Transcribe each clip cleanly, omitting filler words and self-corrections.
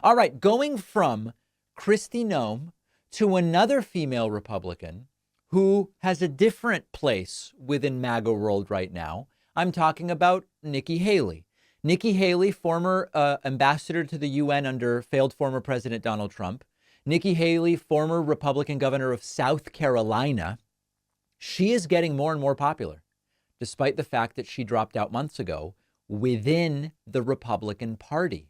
All right, going from Kristi Noem to another female Republican who has a different place within MAGA world right now. I'm talking about Nikki Haley. Nikki Haley, former ambassador to the UN under failed former President Donald Trump. Nikki Haley, former Republican governor of South Carolina. She is getting more and more popular, despite the fact that she dropped out months ago within the Republican Party.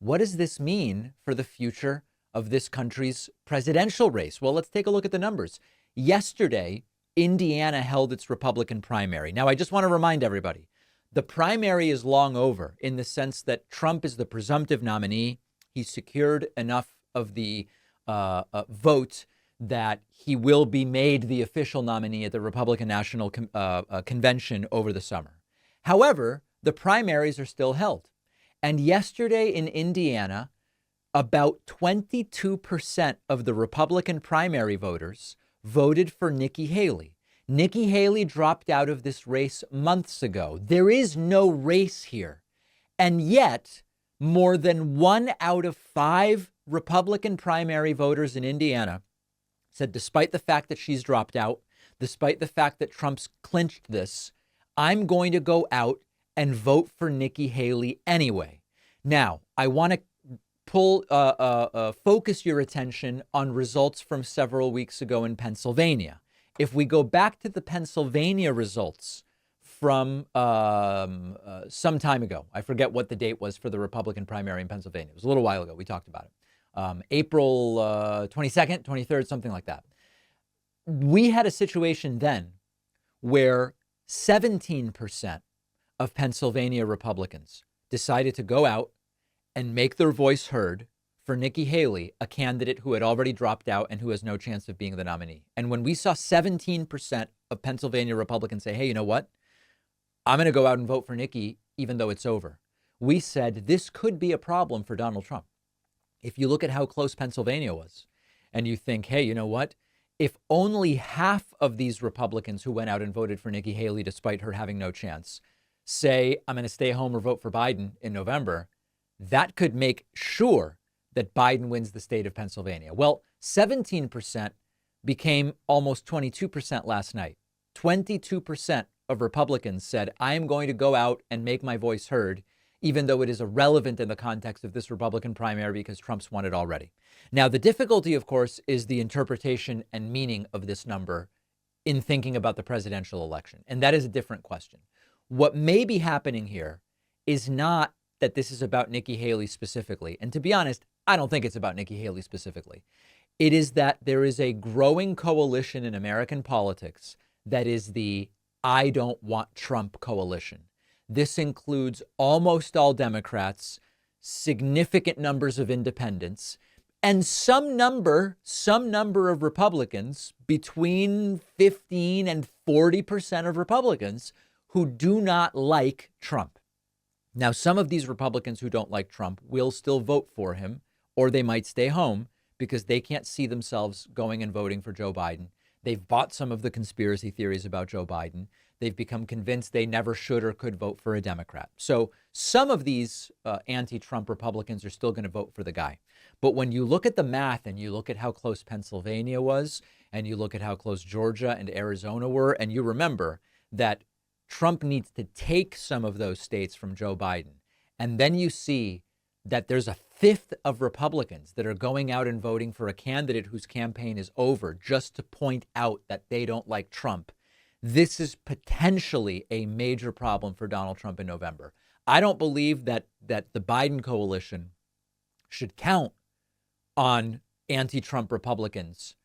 What does this mean for the future of this country's presidential race? Well, let's take a look at the numbers. Yesterday, Indiana held its Republican primary. Now, I just want to remind everybody, the primary is long over in the sense that Trump is the presumptive nominee. He secured enough of the vote that he will be made the official nominee at the Republican National Convention over the summer. However, the primaries are still held. And yesterday in Indiana, about 22% of the Republican primary voters voted for Nikki Haley. Nikki Haley dropped out of this race months ago. There is no race here. And yet, more than 1 out of 5 Republican primary voters in Indiana said, despite the fact that she's dropped out, despite the fact that Trump's clinched this, I'm going to go out and vote for Nikki Haley anyway. Now, I want to focus your attention on results from several weeks ago in Pennsylvania. If we go back to the Pennsylvania results from some time ago, I forget what the date was for the Republican primary in Pennsylvania. It was a little while ago. We talked about it. April 22nd, 23rd, something like that. We had a situation then where 17% of Pennsylvania Republicans decided to go out and make their voice heard for Nikki Haley, a candidate who had already dropped out and who has no chance of being the nominee. And when we saw 17% of Pennsylvania Republicans say, hey, you know what? I'm going to go out and vote for Nikki, even though it's over. We said this could be a problem for Donald Trump. If you look at how close Pennsylvania was and you think, hey, you know what? If only half of these Republicans who went out and voted for Nikki Haley, despite her having no chance, say, I'm going to stay home or vote for Biden in November, that could make sure that Biden wins the state of Pennsylvania. Well, 17% became almost 22% last night. 22% of Republicans said, I am going to go out and make my voice heard, even though it is irrelevant in the context of this Republican primary because Trump's won it already. Now, the difficulty, of course, is the interpretation and meaning of this number in thinking about the presidential election. And that is a different question. What may be happening here is not that this is about Nikki Haley specifically. And to be honest, I don't think it's about Nikki Haley specifically. It is that there is a growing coalition in American politics that is the I don't want Trump coalition. This includes almost all Democrats, significant numbers of independents, and some number of Republicans, between 15 and 40% of Republicans who do not like Trump. Now, some of these Republicans who don't like Trump will still vote for him, or they might stay home because they can't see themselves going and voting for Joe Biden. They've bought some of the conspiracy theories about Joe Biden. They've become convinced they never should or could vote for a Democrat. So some of these anti-Trump Republicans are still going to vote for the guy. But when you look at the math and you look at how close Pennsylvania was, and you look at how close Georgia and Arizona were, and you remember that Trump needs to take some of those states from Joe Biden, and then you see that there's a fifth of Republicans that are going out and voting for a candidate whose campaign is over just to point out that they don't like Trump. This is potentially a major problem for Donald Trump in November. I don't believe that the Biden coalition should count on anti-Trump Republicans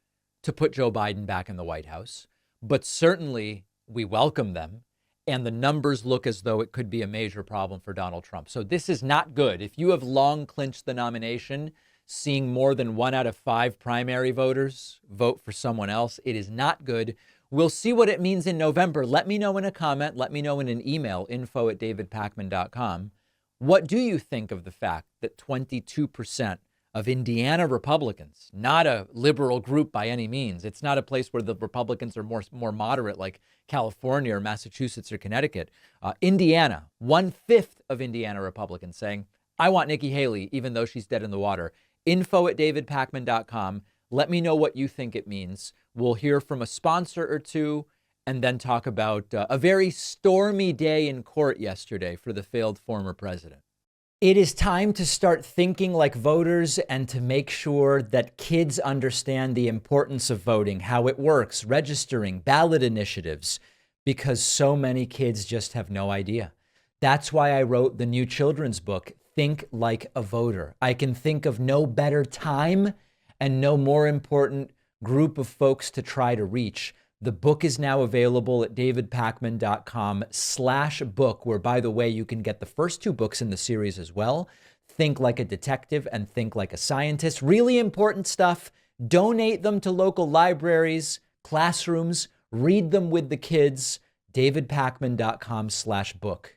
to put Joe Biden back in the White House, but certainly we welcome them. And the numbers look as though it could be a major problem for Donald Trump. So this is not good. If you have long clinched the nomination, seeing more than 1 out of 5 primary voters vote for someone else, it is not good. We'll see what it means in November. Let me know in a comment. Let me know in an email, info@davidpakman.com. What do you think of the fact that 22% of Indiana Republicans, not a liberal group by any means. It's not a place where the Republicans are more moderate like California or Massachusetts or Connecticut. Indiana, 1/5 of Indiana Republicans saying, I want Nikki Haley, even though she's dead in the water. info@davidpakman.com. Let me know what you think it means. We'll hear from a sponsor or two and then talk about a very stormy day in court yesterday for the failed former president. It is time to start thinking like voters and to make sure that kids understand the importance of voting, how it works, registering, ballot initiatives, because so many kids just have no idea. That's why I wrote the new children's book, Think Like a Voter. I can think of no better time and no more important group of folks to try to reach. The book is now available at davidpakman.com/book, where, by the way, you can get the first 2 books in the series as well. Think Like a Detective and Think Like a Scientist. Really important stuff. Donate them to local libraries, classrooms, read them with the kids. davidpakman.com/book.